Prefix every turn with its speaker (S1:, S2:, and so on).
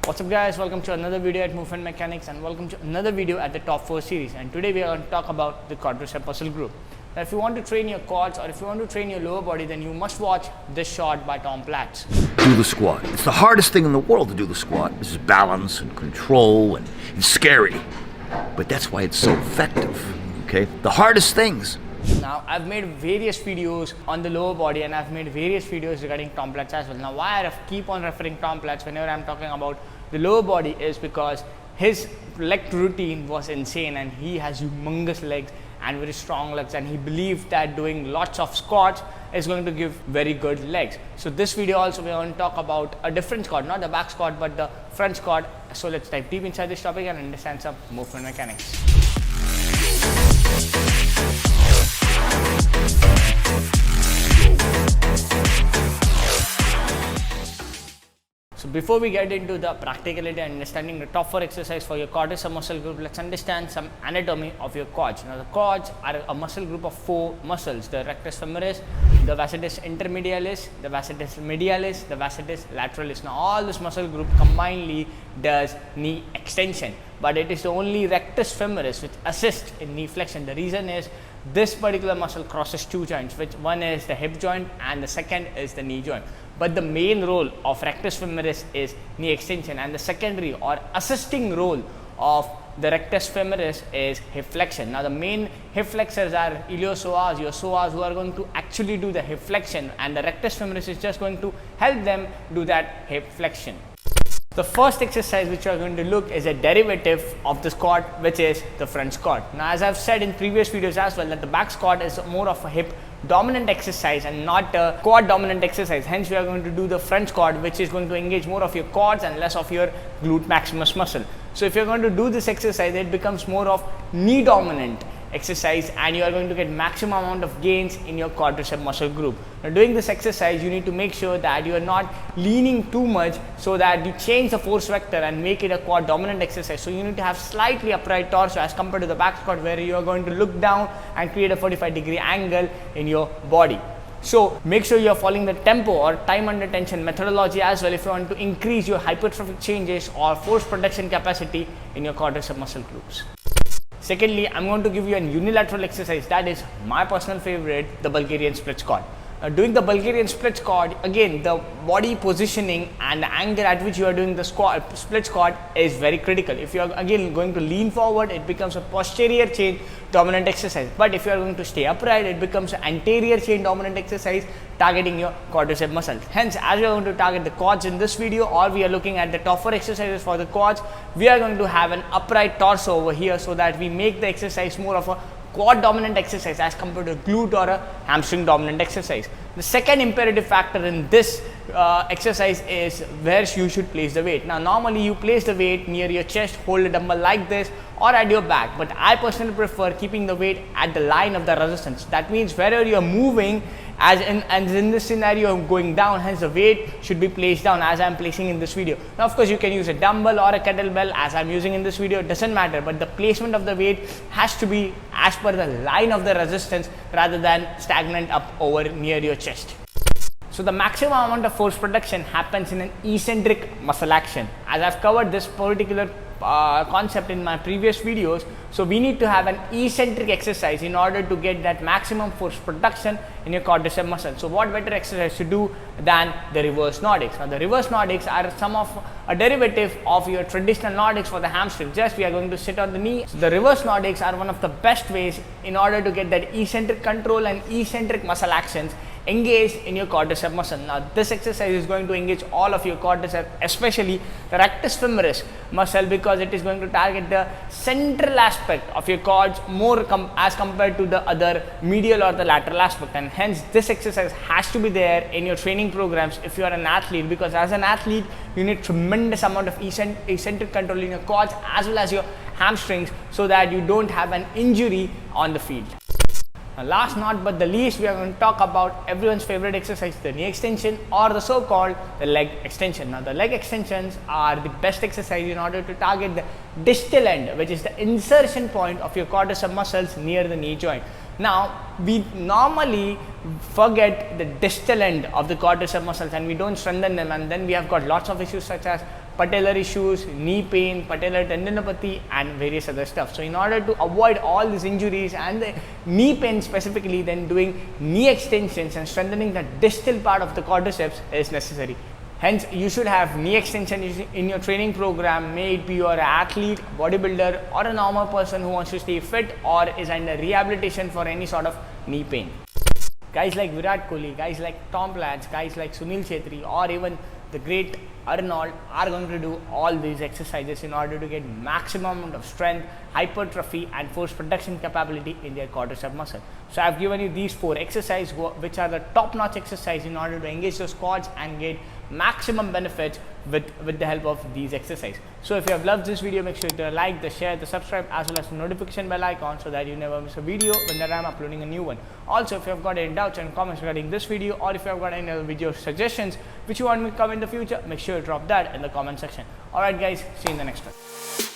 S1: What's up guys, welcome to another video at Movement Mechanics and welcome to another video at the Top 4 series, and today we are going to talk about the quadriceps muscle group. Now if you want to train your quads or if you want to train your lower body, then you must watch this shot by Platz.
S2: Do the squat. It's the hardest thing in the world to do the squat. This is balance and control and it's scary, but that's why it's so effective, okay? The hardest things.
S1: Now I've made various videos on the lower body and I've made various videos regarding Platz as well. Now why I keep on referring Platz whenever I'm talking about the lower body is because his leg routine was insane and he has humongous legs and very strong legs, and he believed that doing lots of squats is going to give very good legs. So this video also we are going to talk about a different squat, not the back squat but the front squat. So let's dive deep inside this topic and understand some movement mechanics. So before we get into the practicality and understanding the top 4 exercise for your quadriceps muscle group, let's understand some anatomy of your quads. Now the quads are a muscle group of 4 muscles: the rectus femoris, the vastus intermedialis, the vastus medialis, the vastus lateralis. Now all this muscle group combinedly does knee extension, but it is the only rectus femoris which assists in knee flexion. The reason is this particular muscle crosses 2 joints, which one is the hip joint and the second is the knee joint. But the main role of rectus femoris is knee extension, and the secondary or assisting role of the rectus femoris is hip flexion. Now the main hip flexors are iliopsoas, your psoas, who are going to actually do the hip flexion, and the rectus femoris is just going to help them do that hip flexion. The first exercise which we are going to look is a derivative of the squat, which is the front squat. Now as I've said in previous videos as well, that the back squat is more of a hip dominant exercise and not a quad dominant exercise. Hence we are going to do the front squat, which is going to engage more of your quads and less of your glute maximus muscle. So if you're going to do this exercise, it becomes more of knee dominant exercise and you are going to get maximum amount of gains in your quadriceps muscle group. Now doing this exercise, you need to make sure that you are not leaning too much so that you change the force vector and make it a quad dominant exercise. So you need to have slightly upright torso as compared to the back squat, where you are going to look down and create a 45-degree angle in your body. So make sure you are following the tempo or time under tension methodology as well if you want to increase your hypertrophic changes or force production capacity in your quadriceps muscle groups. Secondly, I'm going to give you a unilateral exercise that is my personal favorite, the Bulgarian split squat. Doing the Bulgarian split squat, again the body positioning and the angle at which you are doing the split squat is very critical. If you are again going to lean forward, it becomes a posterior chain dominant exercise, but if you are going to stay upright, it becomes an anterior chain dominant exercise targeting your quadriceps muscles. Hence, as we are going to target the quads in this video, or we are looking at the top 4 exercises for the quads, we are going to have an upright torso over here so that we make the exercise more of a quad dominant exercise as compared to a glute or a hamstring dominant exercise. The second imperative factor in this exercise is where you should place the weight. Now normally you place the weight near your chest, hold a dumbbell like this or at your back, but I personally prefer keeping the weight at the line of the resistance. That means wherever you are moving, as in this scenario I'm going down, hence the weight should be placed down as I am placing in this video. Now of course you can use a dumbbell or a kettlebell as I am using in this video, it doesn't matter, but the placement of the weight has to be as per the line of the resistance rather than stagnant up over near your chest. So the maximum amount of force production happens in an eccentric muscle action. As I've covered this particular concept in my previous videos, so we need to have an eccentric exercise in order to get that maximum force production in your quadriceps muscle. So what better exercise to do than the reverse Nordics? Now the reverse Nordics are some of a derivative of your traditional Nordics for the hamstring. Just we are going to sit on the knee. So the reverse Nordics are one of the best ways in order to get that eccentric control and eccentric muscle actions engaged in your quadriceps muscle. Now this exercise is going to engage all of your quadriceps, especially the rectus femoris muscle, because it is going to target the central aspect of your quads more as compared to the other medial or the lateral aspect, and hence this exercise has to be there in your training programs if you are an athlete, because as an athlete you need tremendous amount of eccentric control in your quads as well as your hamstrings so that you don't have an injury on the field. Now, last not but the least, we are going to talk about everyone's favorite exercise, the knee extension or the so-called the leg extension. Now the leg extensions are the best exercise in order to target the distal end, which is the insertion point of your quadriceps muscles near the knee joint. Now we normally forget the distal end of the quadriceps muscles and we don't strengthen them, and then we have got lots of issues such as patellar issues, knee pain, patellar tendinopathy, and various other stuff. So in order to avoid all these injuries and the knee pain specifically, then doing knee extensions and strengthening the distal part of the quadriceps is necessary. Hence, you should have knee extension in your training program, may it be you're an athlete, bodybuilder, or a normal person who wants to stay fit or is under rehabilitation for any sort of knee pain. Guys like Virat Kohli, guys like Platz, guys like Sunil Chhetri, or even the great Arnold are going to do all these exercises in order to get maximum amount of strength, hypertrophy, and force production capability in their quadriceps muscle. So I've given you these 4 exercises, which are the top-notch exercises in order to engage those quads and get maximum benefits with the help of these exercises. So if you have loved this video, make sure to like, the share, the subscribe, as well as the notification bell icon so that you never miss a video whenever I'm uploading a new one. Also, if you have got any doubts and comments regarding this video, or if you have got any other video suggestions which you want me to come in the future, make sure to drop that in the comment section. Alright guys, see you in the next one.